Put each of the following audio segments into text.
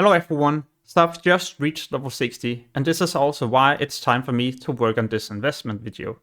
Hello everyone, so I've just reached level 60 and this is also why it's time for me to work on this investment video.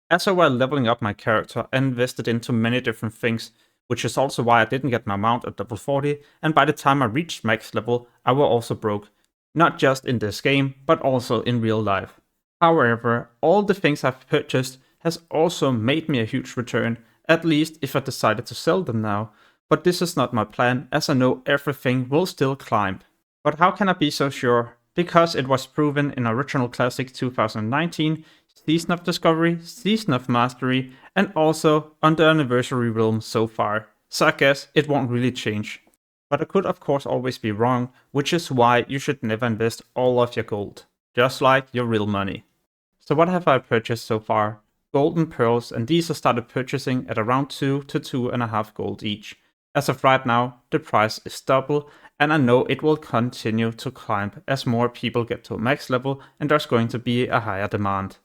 As I was leveling up my character, I invested into many different things, which is also why I didn't get my mount at level 40, and by the time I reached max level I was also broke. Not just in this game, but also in real life. However, all the things I've purchased has also made me a huge return, at least if I decided to sell them now. But this is not my plan, as I know everything will still climb. But how can I be so sure? Because it was proven in Original Classic 2019, Season of Discovery, Season of Mastery, and also on the Anniversary Realm so far. So I guess it won't really change. But I could of course always be wrong, which is why you should never invest all of your gold. Just like your real money. So what have I purchased so far? Golden pearls, and these I started purchasing at around 2 to 2.5 gold each. As of right now, the price is double, and I know it will continue to climb as more people get to a max level and there's going to be a higher demand.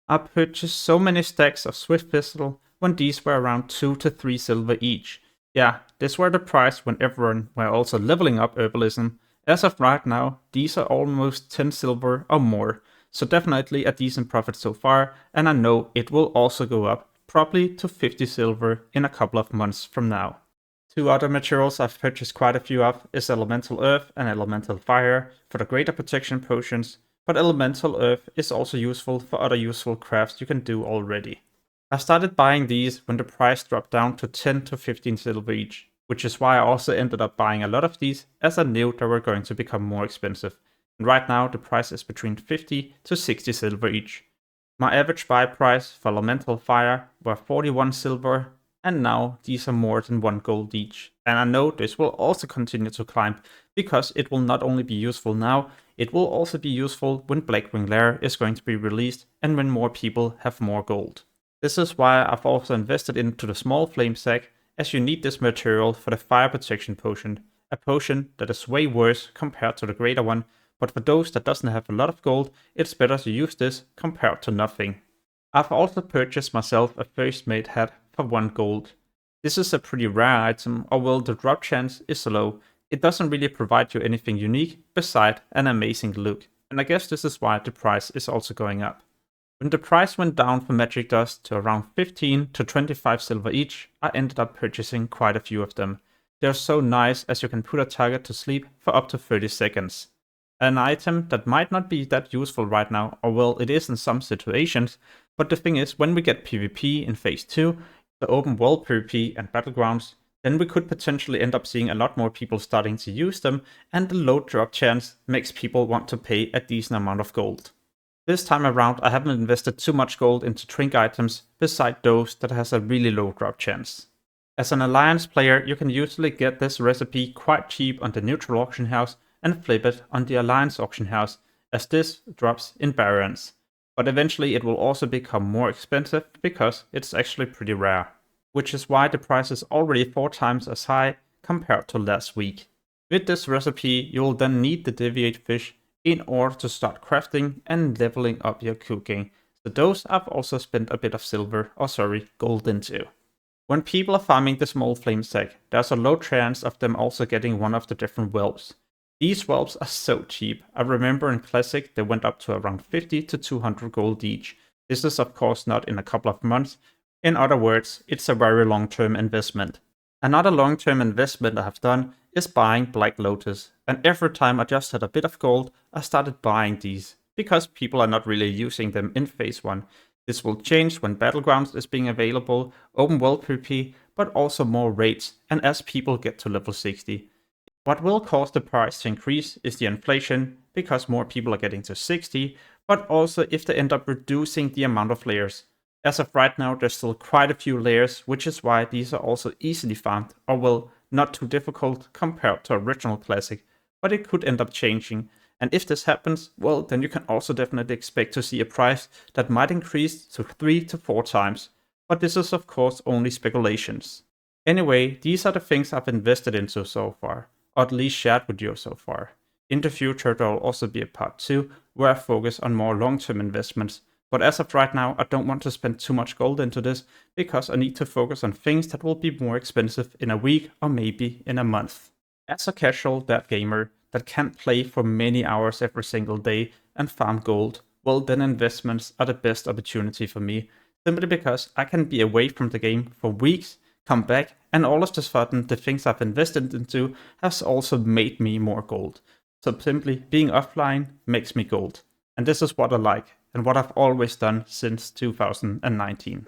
I purchased so many stacks of Swiftthistle when these were around 2 to 3 silver each. Yeah, this were the price when everyone were also leveling up herbalism. As of right now, these are almost 10 silver or more, so definitely a decent profit so far, and I know it will also go up, probably to 50 silver in a couple of months from now. Two other materials I've purchased quite a few of is Elemental Earth and Elemental Fire for the greater protection potions, but Elemental Earth is also useful for other useful crafts you can do already. I started buying these when the price dropped down to 10 to 15 silver each, which is why I also ended up buying a lot of these as I knew they were going to become more expensive, and right now the price is between 50 to 60 silver each. My average buy price for Elemental Fire were 41 silver, and now these are more than 1 gold each. And I know this will also continue to climb, because it will not only be useful now, it will also be useful when Blackwing Lair is going to be released and when more people have more gold. This is why I've also invested into the small flame sack, as you need this material for the fire protection potion, a potion that is way worse compared to the greater one, but for those that doesn't have a lot of gold, it's better to use this compared to nothing. I've also purchased myself a first made hat for 1 gold. This is a pretty rare item, although the drop chance is low. It doesn't really provide you anything unique beside an amazing look, and I guess this is why the price is also going up. When the price went down for magic dust to around 15 to 25 silver each, I ended up purchasing quite a few of them. They're so nice as you can put a target to sleep for up to 30 seconds. An item that might not be that useful right now, or well, it is in some situations, but the thing is, when we get PvP in Phase 2, the open world PvP and Battlegrounds, then we could potentially end up seeing a lot more people starting to use them, and the low drop chance makes people want to pay a decent amount of gold. This time around I haven't invested too much gold into trink items beside those that has a really low drop chance. As an Alliance player, you can usually get this recipe quite cheap on the neutral auction house and flip it on the Alliance auction house, as this drops in barons. But eventually it will also become more expensive because it's actually pretty rare, which is why the price is already 4 times as high compared to last week. With this recipe you will then need the deviate fish in order to start crafting and leveling up your cooking, so those I've also spent a bit of gold into. When people are farming the small flame sack, there's a low chance of them also getting one of the different whelps. These whelps are so cheap. I remember in Classic they went up to around 50 to 200 gold each. This is of course not in a couple of months. In other words, it's a very long-term investment. Another long-term investment I have done is buying Black Lotus, and every time I just had a bit of gold, I started buying these, because people are not really using them in Phase 1. This will change when Battlegrounds is being available, open world PvP, but also more raids, and as people get to level 60. What will cause the price to increase is the inflation, because more people are getting to 60, but also if they end up reducing the amount of layers. As of right now, there's still quite a few layers, which is why these are also easily farmed, or well, not too difficult compared to Original Classic, but it could end up changing. And if this happens, well, then you can also definitely expect to see a price that might increase to 3 to 4 times. But this is of course only speculations. Anyway, these are the things I've invested into so far, or at least shared with you so far. In the future there will also be a part 2 where I focus on more long-term investments, but as of right now I don't want to spend too much gold into this, because I need to focus on things that will be more expensive in a week or maybe in a month. As a casual dev gamer, that can't play for many hours every single day and farm gold, well then investments are the best opportunity for me, simply because I can be away from the game for weeks, come back, and all of a sudden the things I've invested into has also made me more gold. So simply being offline makes me gold. And this is what I like, and what I've always done since 2019.